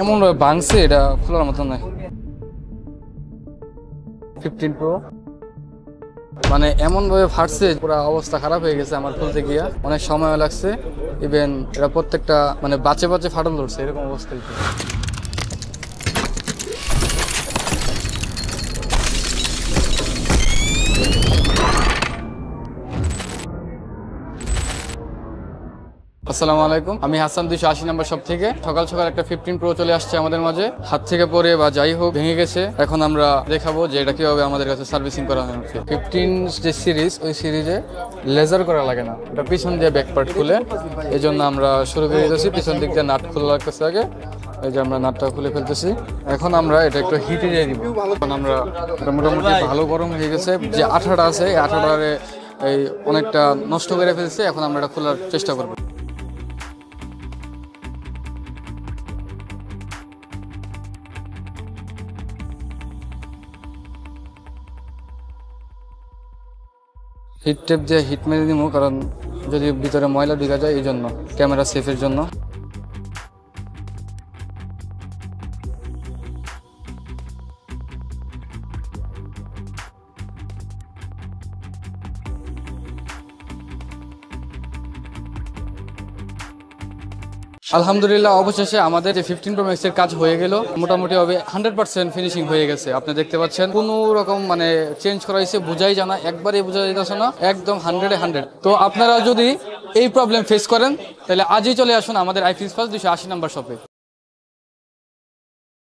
এমন ভাবে ভাঙছে এটা খোলার মতো নয়। 15 প্রো মানে এমন ভাবে ফাটছে, পুরো অবস্থা খারাপ হয়ে গেছে আমার খুলতে গিয়া, অনেক সময় লাগছে। ইভেন এটা প্রত্যেকটা মানে বাঁচে বাঁচে ফাটল ধরছে, এরকম অবস্থা। আসসালামু আলাইকুম, আমি হাসান 280 নম্বর শপ থেকে। সকাল সকাল একটা 15 প্রো চলে আসছে আমাদের মাঝে, হাত থেকে পড়ে বা যাই হোক ভেঙে গেছে। এখন আমরা দেখাবো যে এটা কিভাবে আমাদের কাছে সার্ভিসিং করা হয়। 15 যে সিরিজ, ওই সিরিজে লেজার করা লাগে না, এটা পিছন দিয়ে ব্যাক পার্ট খুলে। এই জন্য আমরা শুরু করে দিয়েছি, পিছন দিক দিয়ে নাট খোলা লাগতেছে আগে। এই যে আমরা নাটটা খুলে ফেলতেছি। এখন আমরা এটা একটু হিটে দিয়ে দিব। এখন আমরা এটা মোটামুটি ভালো গরম হয়ে গেছে। যে আঠাটা আছে এই আঠাটারে এই অনেকটা নষ্ট করে ফেলছে। এখন আমরা এটা খোলার চেষ্টা করবো। হিট টেপ দিয়ে হিট মেরে দিব, কারণ যদি ভিতরে ময়লা ঢুকে যায়, এই জন্য ক্যামেরা সেফের জন্য। আলহামদুলিল্লাহ, অবশেষে আমাদের যে 15 প্রো ম্যাক্সের কাজ হয়ে গেল। মোটামুটি হবে 100% ফিনিশিং হয়ে গেছে। আপনি দেখতে পাচ্ছেন কোনো রকম মানে চেঞ্জ করা হয়েছে বোঝাই জানা, একবারই বোঝা যাইতেছে না, একদম 100-এ 100। তো আপনারা যদি এই প্রবলেম ফেস করেন তাহলে আজই চলে আসুন আমাদের আইফিক্স ফার্স্ট 280 নম্বর শপে।